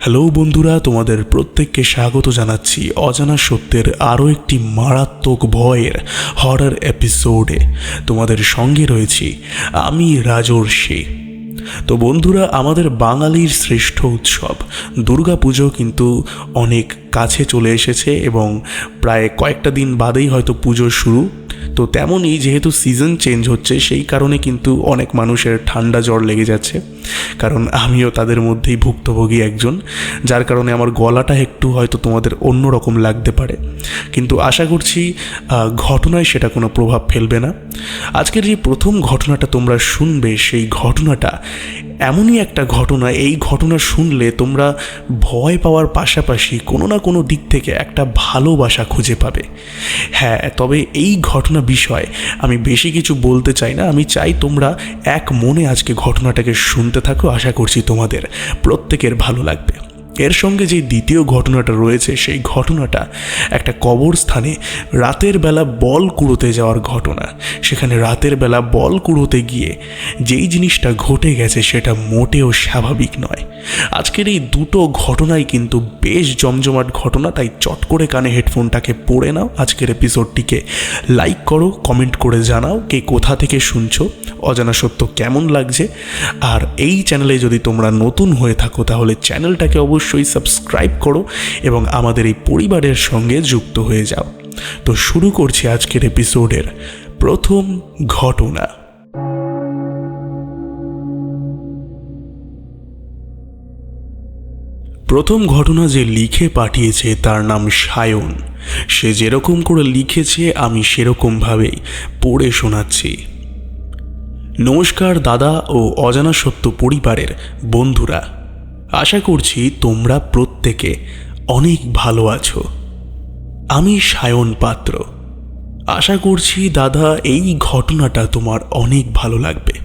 Hello বন্ধুরা, তোমাদের প্রত্যেককে স্বাগত জানাচ্ছি অজানা সত্যের আরও একটি মারাত্মক ভয়ের হরর এপিসোডে। তোমাদের সঙ্গে রয়েছি আমি রাজর্ষি। তো বন্ধুরা, আমাদের বাঙালির শ্রেষ্ঠ উৎসব দুর্গাপুজো কিন্তু অনেক কাছে চলে এসেছে এবং প্রায় কয়েকটা দিন বাদেই হয়তো পুজো শুরু। তো তেমনই যেহেতু সিজন চেঞ্জ হচ্ছে, সেই কারণে কিন্তু অনেক মানুষের ঠান্ডা জ্বর লেগে যাচ্ছে, কারণ আমিও তাদের মধ্যেই ভুক্তভোগী একজন, যার কারণে আমার গলাটা একটু হয়তো তোমাদের অন্যরকম লাগতে পারে, কিন্তু আশা করছি ঘটনায় সেটা কোনো প্রভাব ফেলবে না। আজকের যে প্রথম ঘটনাটা তোমরা শুনবে, সেই ঘটনাটা এমনই একটা ঘটনা, এই ঘটনা শুনলে তোমরা ভয় পাওয়ার পাশাপাশি কোনো না কোনো দিক থেকে একটা ভালোবাসা খুঁজে পাবে। হ্যাঁ, তবে এই ঘটনা বিষয়ে আমি বেশি কিছু বলতে চাই না। আমি চাই তোমরা এক মনে আজকে ঘটনাটাকে শুনতে থাকো। আশা করছি তোমাদের প্রত্যেকের ভালো লাগবে। এর সঙ্গে যে দ্বিতীয় ঘটনাটা রয়েছে, সেই ঘটনাটা একটা কবরস্থানে রাতের বেলা বল কুড়োতে যাওয়ার ঘটনা। সেখানে রাতের বেলা বল কুড়োতে গিয়ে যেই জিনিসটা ঘটে গেছে সেটা মোটেও স্বাভাবিক নয়। আজকের এই দুটো ঘটনাই কিন্তু বেশ জমজমাট ঘটনা, তাই চট করে কানে হেডফোনটাকে পরে নাও। আজকের এপিসোডটিকে লাইক করো, কমেন্ট করে জানাও কে কোথা থেকে শুনছো, অজানা সত্য কেমন লাগছে। আর এই চ্যানেলে যদি তোমরা নতুন হয়ে থাকো তাহলে চ্যানেলটাকে অবশ্যই সাবস্ক্রাইব করো এবং আমাদের এই পরিবারের সঙ্গে যুক্ত হয়ে যাও। তো শুরু করছি আজকের এপিসোডের প্রথম ঘটনা। প্রথম ঘটনা যে লিখে পাঠিয়েছে তার নাম সায়ন। সে যেরকম করে লিখেছে আমি সেরকমভাবেই পড়ে শোনাচ্ছি। নমস্কার দাদা ও অজানা সত্য পরিবারের বন্ধুরা, আশা করছি তোমরা প্রত্যেকে অনেক ভালো আছো। আমি সায়ন পাত্র। আশা করছি দাদা এই ঘটনাটা তোমার অনেক ভালো লাগবে।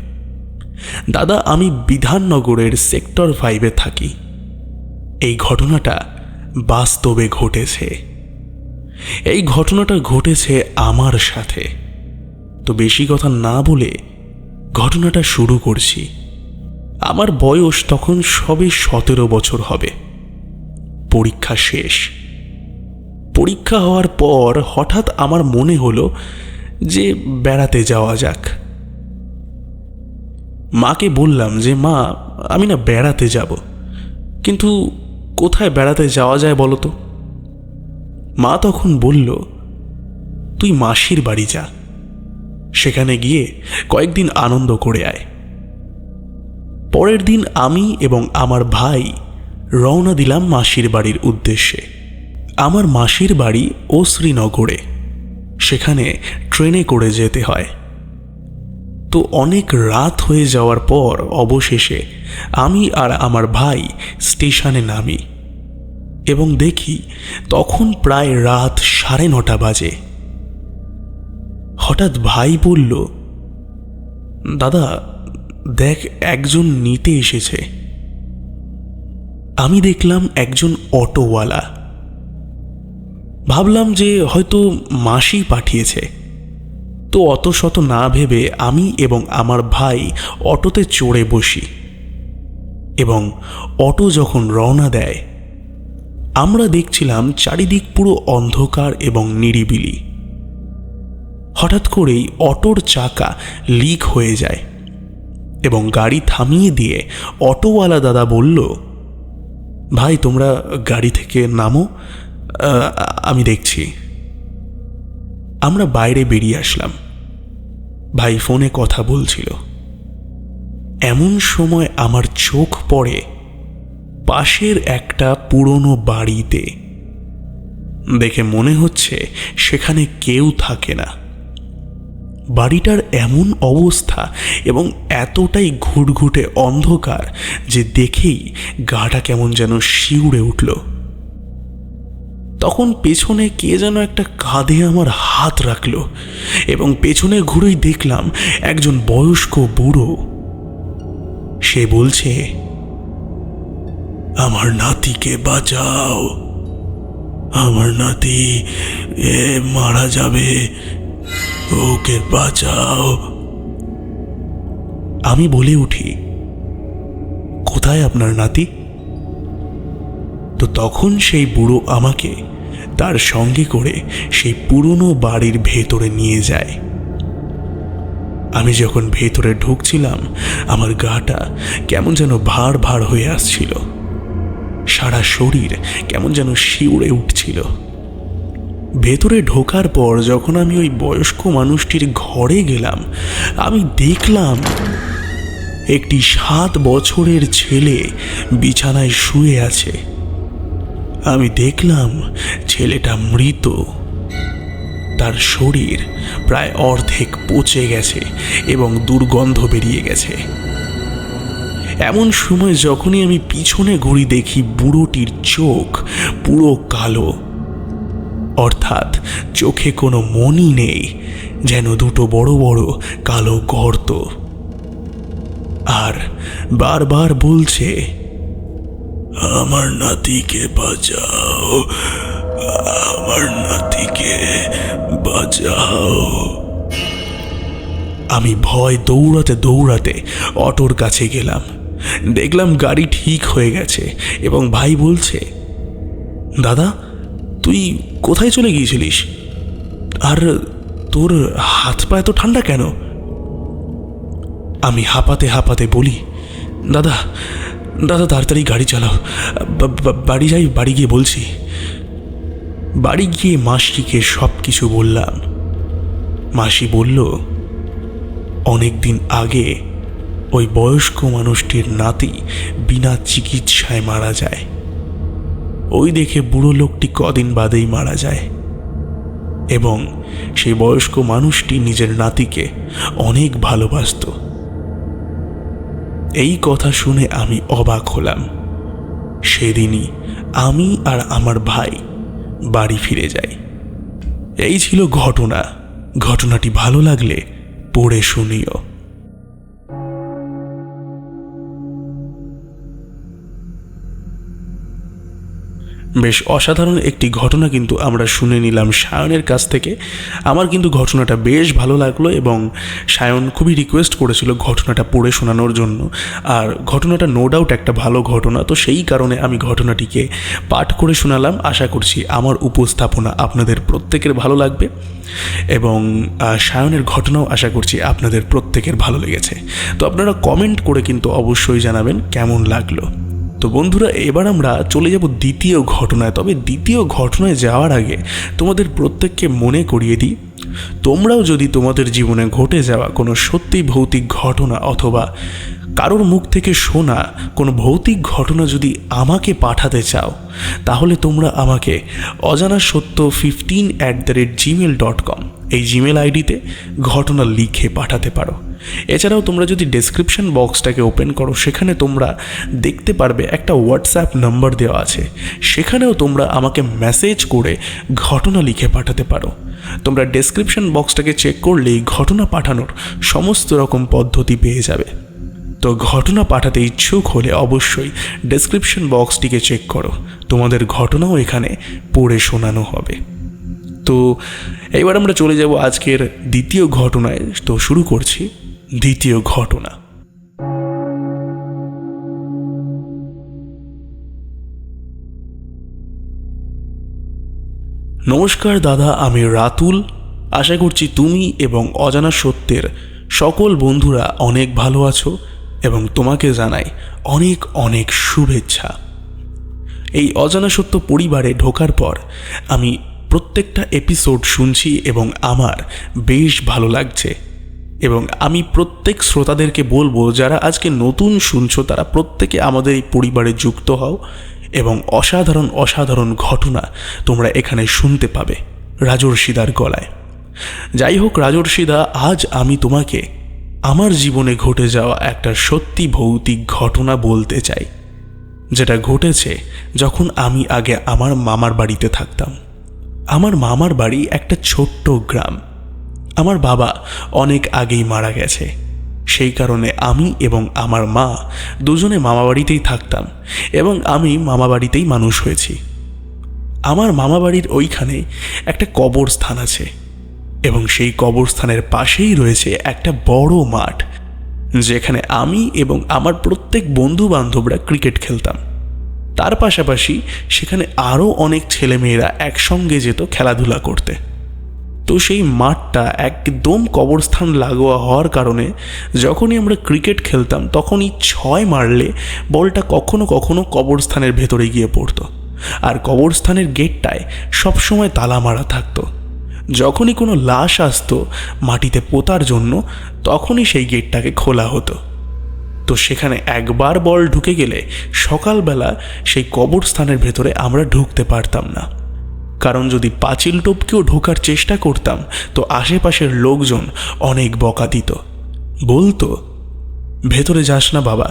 দাদা, আমি বিধাননগরের সেক্টর 5-এ থাকি। এই ঘটনাটা বাস্তবে ঘটেছে। এই ঘটনাটা ঘটেছে আমার সাথে। তো বেশি কথা না বলে ঘটনাটা শুরু করছি। আমার বয়স তখন সবে 17 বছর হবে। পরীক্ষা শেষ। পরীক্ষা হওয়ার পর হঠাৎ আমার মনে হলো যে বেড়াতে যাওয়া যাক। মাকে বললাম যে মা, আমি না বেড়াতে যাব, কিন্তু কোথায় বেড়াতে যাওয়া যায় বলো তো? মা তখন বলল, তুই মাসির বাড়ি যা, সেখানে গিয়ে কয়েকদিন আনন্দ করে আয়। পরের দিন আমি এবং আমার ভাই রওনা দিলাম মাসির বাড়ির উদ্দেশ্যে। আমার মাসির বাড়ি ও শ্রীনগরে, সেখানে ট্রেনে করে যেতে হয়। তো অনেক রাত হয়ে যাওয়ার পর অবশেষে আমি আর আমার ভাই স্টেশনে নামি এবং দেখি তখন প্রায় রাত 9:30 বাজে। হঠাৎ ভাই বলল, দাদা দেখ, একজন নিতে এসেছে। আমি দেখলাম একজন অটোওয়ালা। ভাবলাম যে হয়তো মাসি পাঠিয়েছে। তো অত শত না ভেবে আমি এবং আমার ভাই অটোতে চড়ে বসি এবং অটো যখন রওনা দেয়, আমরা দেখছিলাম চারিদিক পুরো অন্ধকার এবং নিরিবিলি। হঠাৎ করেই অটোর চাকা লিক হয়ে যায় এবং গাড়ি থামিয়ে দিয়ে অটোওয়ালা দাদা বলল, ভাই তোমরা গাড়ি থেকে নামো, আমি দেখছি। আমরা বাইরে বেরিয়ে আসলাম। ভাই ফোনে কথা বলছিল। এমন সময় আমার চোখ পড়ে পাশের একটা পুরনো বাড়িতে। দেখে মনে হচ্ছে সেখানে কেউ থাকে না। বাড়িটার এমন অবস্থা এবং এতটাই ঘুটঘুটে অন্ধকার যে দেখেই গাটা কেমন যেন শিউরে উঠল। তখন পেছনে কে যেন একটা কাঁধে আমার হাত রাখলো এবং পেছনে ঘুরেই দেখলাম একজন বয়স্ক বুড়ো। সে বলছে, আমার নাতিকে বাঁচাও, আমার নাতি মারা যাবে, ওকে বাঁচাও। আমি বলে উঠি, কোথায় আপনার নাতি? তো তখন সেই বুড়ো আমাকে তার সঙ্গে করে সেই পুরনো বাড়ির ভেতরে নিয়ে যায়। আমি যখন ভেতরে ঢুকছিলাম আমার গাটা কেমন যেন ভার ভার হয়ে আসছিল, সারা শরীর কেমন যেন শিউরে উঠছিল। ভেতরে ঢোকার পর যখন আমি ওই বয়স্ক মানুষটির ঘরে গেলাম, আমি দেখলাম একটি 7 বছরের ছেলে বিছানায় শুয়ে আছে। আমি দেখলাম ছেলেটা মৃত, তার শরীর প্রায় অর্ধেক পচে গেছে এবং দুর্গন্ধ বেরিয়ে গেছে। এমন সময় যখনই আমি পিছনে ঘুরি দেখি বুড়োটির চোখ পুরো কালো, অর্থাৎ চোখে কোনো মনি নেই, যেন দুটো বড় বড় কালো গর্ত। আর বারবার বলছে, আমার নাতিকে বাঁচাও, আমার নাতিকে বাঁচাও। আমি ভয় দৌড়াতে দৌড়াতে অটোর কাছে গেলাম, দেখলাম গাড়ি ঠিক হয়ে গেছে এবং ভাই বলছে, দাদা তুই কোথায় চলে গিয়েছিলিস, আর তোর হাত পা এত ঠান্ডা কেন? আমি হাঁপাতে হাঁপাতে বলি, দাদা দাদা তাড়াতাড়ি গাড়ি চালাও, বাড়ি যাই, বাড়ি গিয়ে বলছি। বাড়ি গিয়ে মাসিকে সব কিছু বললাম। মাসি বলল, অনেক দিন আগে ওই বয়স্ক মানুষটির নাতি বিনা চিকিৎসায় মারা যায়। ওই দেখে বুড়ো লোকটি কদিন বাদেই মারা যায় এবং সেই বয়স্ক মানুষটি নিজের নাতিকে অনেক ভালোবাসত। এই কথা শুনে আমি অবাক হলাম। সেদিনই আমি আর আমার ভাই বাড়ি ফিরে যাই। এই ছিল ঘটনা। ঘটনাটি ভালো লাগলে পড়ে শুনিও। বেশ অসাধারণ একটি ঘটনা কিন্তু আমরা শুনে নিলাম সায়নের কাছ থেকে। আমার কিন্তু ঘটনাটা বেশ ভালো লাগলো এবং সায়ন খুবই রিকোয়েস্ট করেছিল ঘটনাটা পড়ে শোনানোর জন্য। আর ঘটনাটা নো ডাউট একটা ভালো ঘটনা, তো সেই কারণে আমি ঘটনাটিকে পাঠ করে শোনালাম। আশা করছি আমার উপস্থাপনা আপনাদের প্রত্যেকের ভালো লাগবে এবং সায়নের ঘটনাও আশা করছি আপনাদের প্রত্যেকের ভালো লেগেছে। তো আপনারা কমেন্ট করে কিন্তু অবশ্যই জানাবেন কেমন লাগলো। তো বন্ধুরা, এবার আমরা চলে যাব দ্বিতীয় ঘটনায়। তবে দ্বিতীয় ঘটনায় যাওয়ার আগে তোমাদের প্রত্যেককে মনে করিয়ে দিই, তোমরাও যদি তোমাদের জীবনে ঘটে যাওয়া কোনো সত্যি ভৌতিক ঘটনা অথবা কারোর মুখ থেকে শোনা কোনো ভৌতিক ঘটনা যদি আমাকে পাঠাতে চাও, তাহলে তোমরা আমাকে অজানাসত্য15@gmail.com এই জিমেল আইডিতে ঘটনা লিখে পাঠাতে পারো। এছাড়াও তোমরা যদি ডেসক্রিপশন বক্সটাকে ওপেন করো, সেখানে তোমরা দেখতে পারবে একটা হোয়াটসঅ্যাপ নাম্বার দেওয়া আছে। সেখানেও তোমরা আমাকে মেসেজ করে ঘটনা লিখে পাঠাতে পারো। তোমরা ডেসক্রিপশন বক্সটাকে চেক করলেই ঘটনা পাঠানোর সমস্ত রকম পদ্ধতি পেয়ে যাবে। তো ঘটনা পাঠাতে ইচ্ছুক হলে অবশ্যই ডেসক্রিপশন বক্সটিকে চেক করো, তোমাদের ঘটনাও এখানে পড়ে শোনানো হবে। তো এবার আমরা চলে যাব আজকের দ্বিতীয় ঘটনায়। তো শুরু করছি দ্বিতীয় ঘটনা। নমস্কার দাদা, আমি রাতুল। আশা করছি তুমি এবং অজানা সত্যের সকল বন্ধুরা অনেক ভালো আছো এবং তোমাকে জানাই অনেক অনেক শুভেচ্ছা। এই অজানা সত্য পরিবারে ঢোকার পর আমি প্রত্যেকটা এপিসোড শুনছি এবং আমার বেশ ভালো লাগছে এবং আমি প্রত্যেক শ্রোতাদেরকে বলবো, যারা আজকে নতুন শুনছো তারা প্রত্যেকে আমাদের এই পরিবারে যুক্ত হও এবং অসাধারণ অসাধারণ ঘটনা তোমরা এখানে শুনতে পাবে রাজর্ষিদার গলায়। যাই হোক রাজর্ষিদা, আজ আমি তোমাকে আমার জীবনে ঘটে যাওয়া একটা সত্যি ভৌতিক ঘটনা বলতে চাই, যেটা ঘটেছে যখন আমি আগে আমার মামার বাড়িতে থাকতাম। আমার মামার বাড়ি একটা ছোট্ট গ্রাম। আমার বাবা অনেক আগেই মারা গেছে, সেই কারণে আমি এবং আমার মা দুজনে মামাবাড়িতেই থাকতাম এবং আমি মামাবাড়িতেই মানুষ হয়েছি। আমার মামাবাড়ির ওইখানে একটা কবরস্থান আছে এবং সেই কবরস্থানের পাশেই রয়েছে একটা বড় মাঠ, যেখানে আমি এবং আমার প্রত্যেক বন্ধু বান্ধবরা ক্রিকেট খেলতাম। তার পাশাপাশি সেখানে আরও অনেক ছেলেমেয়েরা একসঙ্গে যেত খেলাধুলা করতে। তো সেই মাঠটা একদম কবরস্থান লাগোয়া হওয়ার কারণে যখনই আমরা ক্রিকেট খেলতাম তখনই 6 মারলে বলটা কখনো কখনো কবরস্থানের ভেতরে গিয়ে পড়তো। আর কবরস্থানের গেটটায় সবসময় তালা মারা থাকতো। যখনই কোনো লাশ আসতো মাটিতে পোতার জন্য তখনই সেই গেটটাকে খোলা হতো। তো সেখানে একবার বল ঢুকে গেলে সকালবেলা সেই কবরস্থানের ভেতরে আমরা ঢুকতে পারতাম না, কারণ যদি পাঁচিল টপকেও ঢোকার চেষ্টা করতাম তো আশেপাশের লোকজন অনেক বকা দিত, বলতো ভেতরে যাস না বাবা,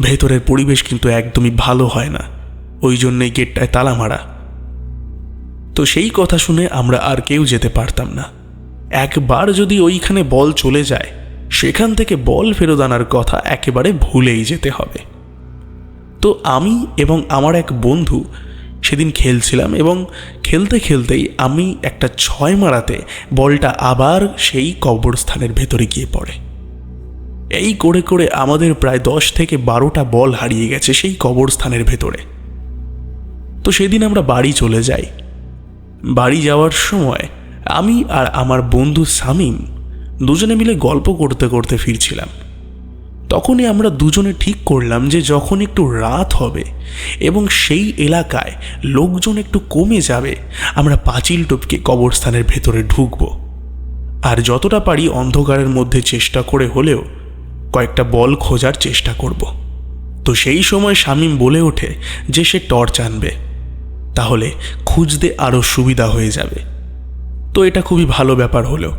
ভেতরের পরিবেশ কিন্তু একদমই ভালো হয় না, ওই জন্যই গেটটায় তালা মারা। তো সেই কথা শুনে আমরা আর কেউ যেতে পারতাম না। একবার যদি ওইখানে বল চলে যায় সেখান থেকে বল ফেরত আনার কথা একেবারে ভুলেই যেতে হবে। তো আমি এবং আমার এক বন্ধু সেদিন খেলছিলাম এবং খেলতে খেলতেই আমি একটা 6 মারাতে বলটা আবার সেই কবরস্থানের ভেতরে গিয়ে পড়ে। এই করে করে আমাদের প্রায় 10 থেকে 12টা বল হারিয়ে গেছে সেই কবরস্থানের ভেতরে। তো সেদিন আমরা বাড়ি চলে যাই। বাড়ি যাওয়ার সময় আমি আর আমার বন্ধু শামীম দুজনে মিলে গল্প করতে করতে ফিরছিলাম। তখনই আমরা দুজনে ঠিক করলাম যে যখন একটু রাত হবে এবং সেই এলাকায় লোকজন একটু কমে যাবে আমরা পাঁচিল টপকে কবরস্থানের ভেতরে ঢুকব, আর যতটা পারি অন্ধকারের মধ্যে চেষ্টা করে হলেও কয়েকটা বল খোঁজার চেষ্টা করব। তো সেই সময় শামীম বলে ওঠে যে সে টর্চ আনবে, তাহলে খুঁজতে আরও সুবিধা হয়ে যাবে। তো এটা খুবই ভালো ব্যাপার হলো।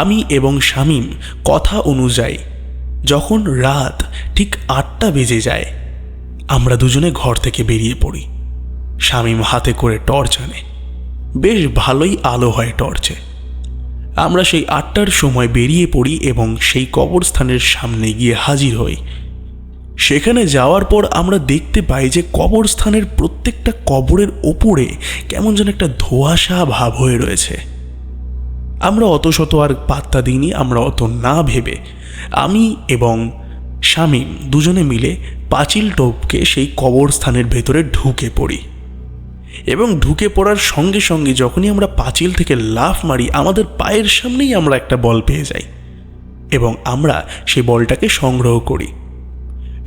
আমি এবং শামীম কথা অনুযায়ী যখন রাত ঠিক 8টা বেজে যায় আমরা দুজনে ঘর থেকে বেরিয়ে পড়ি। শামীম হাতে করে টর্চ আনে, বেশ ভালোই আলো হয় টর্চে। আমরা সেই 8টার সময় বেরিয়ে পড়ি এবং সেই কবরস্থানের সামনে গিয়ে হাজির হই। সেখানে যাওয়ার পর আমরা দেখতে পাই যে কবরস্থানের প্রত্যেকটা কবরের ওপরে কেমন যেন একটা ধোঁয়াশা ভাব হয়ে রয়েছে। আমরা অত শত আর পাত্তা দিইনি। আমরা অত না ভেবে আমি এবং শামীম দুজনে মিলে পাঁচিল টপকে সেই কবরস্থানের ভেতরে ঢুকে পড়ি এবং ঢুকে পড়ার সঙ্গে সঙ্গে যখনই আমরা পাঁচিল থেকে লাফ মারি আমাদের পায়ের সামনেই আমরা একটা বল পেয়ে যাই এবং আমরা সেই বলটাকে সংগ্রহ করি।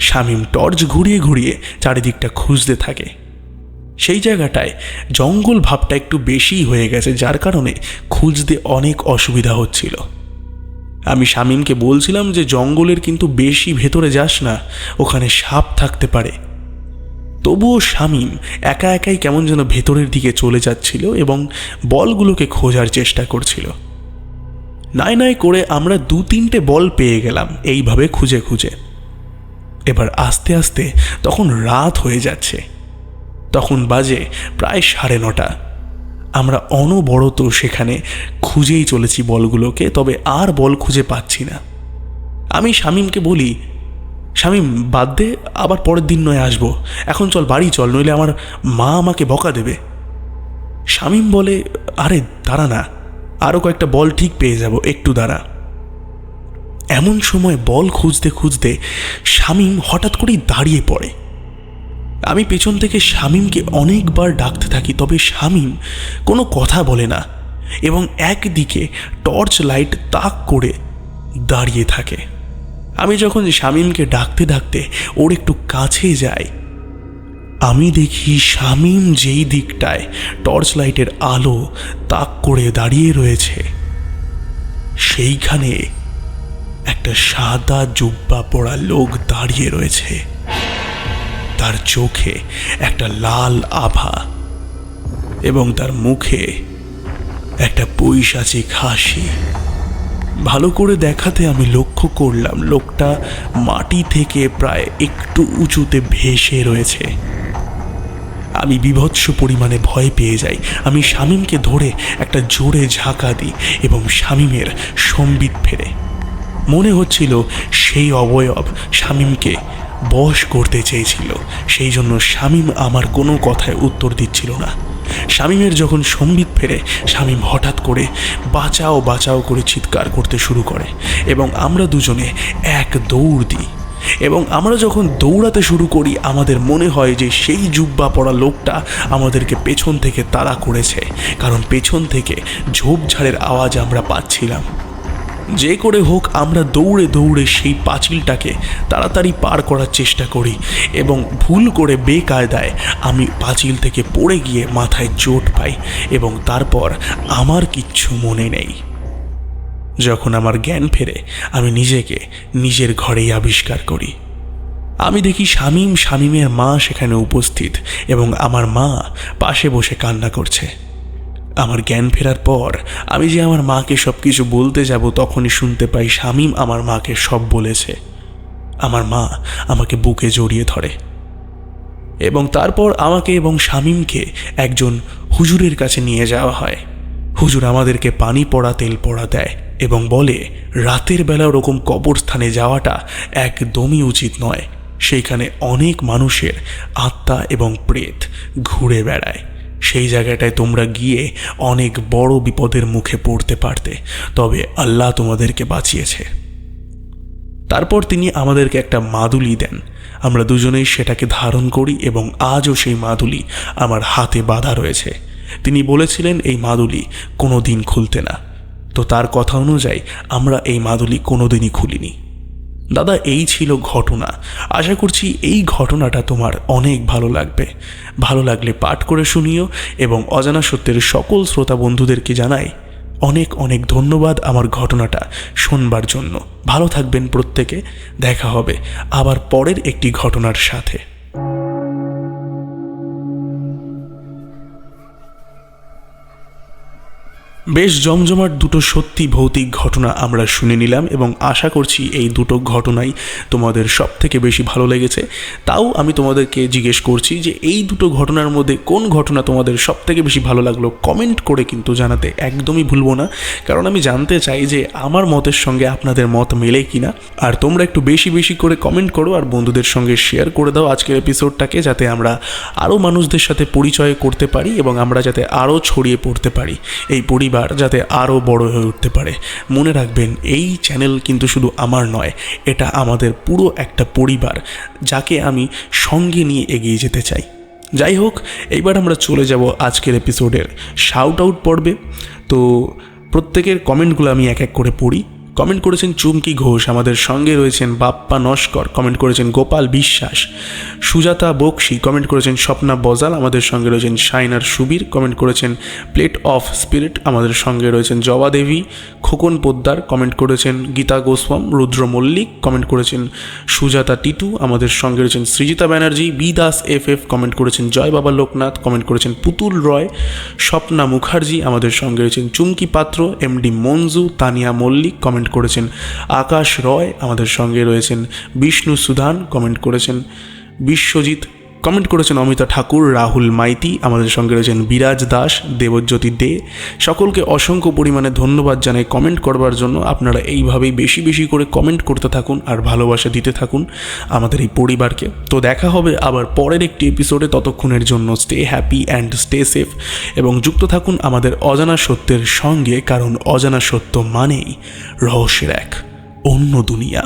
শামীম টর্চ ঘুরিয়ে ঘুরিয়ে চারিদিকটা খুঁজতে থাকে। সেই জায়গাটায় জঙ্গল ভাবটা একটু বেশিই হয়ে গেছে, যার কারণে খুঁজতে অনেক অসুবিধা হচ্ছিল। আমি শামীমকে বলছিলাম যে জঙ্গলের কিন্তু বেশি ভেতরে যাস না, ওখানে সাপ থাকতে পারে। তবুও শামীম একা একাই কেমন যেন ভেতরের দিকে চলে যাচ্ছিল এবং বলগুলোকে খোঁজার চেষ্টা করছিল। নাই নাই করে আমরা 2-3টে বল পেয়ে গেলাম এইভাবে খুঁজে খুঁজে। এবার আস্তে আস্তে তখন রাত হয়ে যাচ্ছে, তখন বাজে প্রায় 9:30। আমরা অনবরত সেখানে খুঁজেই চলেছি বলগুলোকে, তবে আর বল খুঁজে পাচ্ছি না। আমি শামীমকে বলি, শামীম বাদ দে, আবার পরের দিন নয় আসবো, এখন চল বাড়ি চল, নইলে আমার মা আমাকে বকা দেবে। শামীম বলে, আরে দাঁড়া না, আরও কয়েকটা বল ঠিক পেয়ে যাব, একটু দাঁড়া। এমন সময় বল খুঁজতে খুঁজতে শামীম হঠাৎ করেই দাঁড়িয়ে পড়ে। আমি পেছন থেকে শামীমকে অনেকবার ডাকতে থাকি, তবে শামীম কোনো কথা বলে না এবং একদিকে টর্চ লাইট তাক করে দাঁড়িয়ে থাকে। আমি যখন শামীমকে ডাকতে ডাকতে ওর একটু কাছে যাই, আমি দেখি শামীম যেই দিকটায় টর্চ লাইটের আলো তাক করে দাঁড়িয়ে রয়েছে সেইখানে একটা সাদা জুব্বা পরা লোক দাঁড়িয়ে রয়েছে। তার চোখে একটা লাল আভা এবং তার মুখে একটা পৈশাচিক হাসি। ভালো করে দেখাতে আমি লক্ষ্য করলাম লোকটা মাটি থেকে প্রায় একটু উঁচুতে ভেসে রয়েছে। আমি বিভৎস পরিমাণে ভয় পেয়ে যাই। আমি শামীমকে ধরে একটা জোরে ঝাঁকা দিই এবং শামীমের সম্বিত ফেরে। মনে হচ্ছিল সেই অবয়ব শামীমকে বশ করতে চেয়েছিল, সেই জন্য শামীম আমার কোনো কথায় উত্তর দিচ্ছিল না। শামীমের যখন সম্বিত ফেরে শামীম হঠাৎ করে বাঁচাও বাঁচাও করে চিৎকার করতে শুরু করে এবং আমরা দুজনে এক দৌড় দিই এবং আমরা যখন দৌড়াতে শুরু করি আমাদের মনে হয় যে সেই জুব্বা পরা লোকটা আমাদেরকে পেছন থেকে তাড়া করেছে, কারণ পেছন থেকে ঝোপঝাড়ের আওয়াজ আমরা পাচ্ছিলাম। যে করে হোক আমরা দৌড়ে দৌড়ে সেই পাঁচিলটাকে তাড়াতাড়ি পার করার চেষ্টা করি এবং ভুল করে বেকায়দায় আমি পাঁচিল থেকে পড়ে গিয়ে মাথায় চোট পাই এবং তারপর আমার কিচ্ছু মনে নেই। যখন আমার জ্ঞান ফেরে আমি নিজেকে নিজের ঘরেই আবিষ্কার করি। আমি দেখি শামীমের মা সেখানে উপস্থিত এবং আমার মা পাশে বসে কান্না করছে। আমার জ্ঞান ফেরার পর আমি যে আমার মাকে সব কিছু বলতে যাব তখনই শুনতে পাই শামীম আমার মাকে সব বলেছে। আমার মা আমাকে বুকে জড়িয়ে ধরে এবং তারপর আমাকে এবং শামীমকে একজন হুজুরের কাছে নিয়ে যাওয়া হয়। হুজুর আমাদেরকে পানি পড়া তেল পড়া দেয় এবং বলে রাতের বেলা ওরকম কবরস্থানে যাওয়াটা একদমই উচিত নয়, সেইখানে অনেক মানুষের আত্মা এবং প্রেত ঘুরে বেড়ায়, সেই জায়গাটায় তোমরা গিয়ে অনেক বড় বিপদের মুখে পড়তে পারতে, তবে আল্লাহ তোমাদেরকে বাঁচিয়েছে। তারপর তিনি আমাদেরকে একটা মাদুলি দেন। আমরা দুজনেই সেটাকে ধারণ করি এবং আজও সেই মাদুলি আমার হাতে বাঁধা রয়েছে। তিনি বলেছিলেন এই মাদুলি কোনো দিন খুলতে না, তো তার কথা অনুযায়ী আমরা এই মাদুলি কোনো দিনই খুলিনি। দাদা, এই ছিল ঘটনা। আশা করছি এই ঘটনাটা তোমার অনেক ভালো লাগবে। ভালো লাগলে পাঠ করে শুনিও এবং অজানা সত্যের সকল শ্রোতা বন্ধুদেরকে জানাই অনেক অনেক ধন্যবাদ আমার ঘটনাটা শোনবার জন্য। ভালো থাকবেন প্রত্যেকে। দেখা হবে আবার পরের একটি ঘটনার সাথে। বেশ জমজমাট দুটো সত্যি ভৌতিক ঘটনা আমরা শুনে নিলাম এবং আশা করছি এই দুটো ঘটনাই তোমাদের সব থেকে বেশি ভালো লেগেছে। তাও আমি তোমাদেরকে জিজ্ঞেস করছি যে এই দুটো ঘটনার মধ্যে কোন ঘটনা তোমাদের সব থেকে বেশি ভালো লাগলো কমেন্ট করে কিন্তু জানাতে একদমই ভুলবো না, কারণ আমি জানতে চাই যে আমার মতের সঙ্গে আপনাদের মত মেলে কিনা। আর তোমরা একটু বেশি বেশি করে কমেন্ট করো আর বন্ধুদের সঙ্গে শেয়ার করে দাও আজকের এপিসোডটাকে, যাতে আমরা আরও মানুষদের সাথে পরিচয় করতে পারি এবং আমরা যাতে আরও ছড়িয়ে পড়তে পারি, এই পরিবার যাতে আরও বড় হয়ে উঠতে পারে। মনে রাখবেন এই চ্যানেল কিন্তু শুধু আমার নয়, এটা আমাদের পুরো একটা পরিবার যাকে আমি সঙ্গে নিয়ে এগিয়ে যেতে চাই। যাই হোক, এইবার আমরা চলে যাব আজকের এপিসোডের শাউট আউট পর্বে। তো প্রত্যেকের কমেন্টগুলো আমি এক এক করে পড়ি। কমেন্ট করেছেন চুমকি ঘোষ, আমাদের সঙ্গে রয়েছেন বাপ্পা নস্কর, কমেন্ট করেছেন গোপাল বিশ্বাস, সুজাতা বক্সি, কমেন্ট করেছেন স্বপ্না বজাল, আমাদের সঙ্গে রয়েছেন শাইনার সুবীর, কমেন্ট করেছেন প্লেট অফ স্পিরিট, আমাদের সঙ্গে রয়েছেন জবা দেবী, খোকন পোদ্দার, কমেন্ট করেছেন গীতা গোস্বাম, রুদ্র মল্লিক, কমেন্ট করেছেন সুজাতা টিটু, আমাদের সঙ্গে রয়েছেন Srijita Banerjee, B Das F, comment করেছেন জয় বাবা লোকনাথ, কমেন্ট করেছেন পুতুল রয়, স্বপ্না মুখার্জি, আমাদের সঙ্গে রয়েছেন চুমকি পাত্র, এমডি মঞ্জু, তানিয়া মল্লিক, কমেন্ট করেছেন আকাশ রয়, আমাদের সঙ্গে রয়েছেন বিষ্ণু সুধান, কমেন্ট করেছেন বিশ্বজিৎ, কমেন্ট করেছেন অমিতা ঠাকুর, রাহুল মাইতি, আমাদের সঙ্গে রয়েছেন বিরাজ দাস, দেবজ্যোতি দে। সকলকে অসংখ্য পরিমাণে ধন্যবাদ জানাই কমেন্ট করবার জন্য। আপনারা এইভাবেই বেশি বেশি করে কমেন্ট করতে থাকুন আর ভালোবাসা দিতে থাকুন আমাদের এই পরিবারকে। তো দেখা হবে আবার পরের একটি এপিসোডে। ততক্ষণের জন্য stay happy and stay safe এবং যুক্ত থাকুন আমাদের অজানা সত্যের সঙ্গে, কারণ অজানা সত্য মানেই রহস্যের এক অন্য দুনিয়া।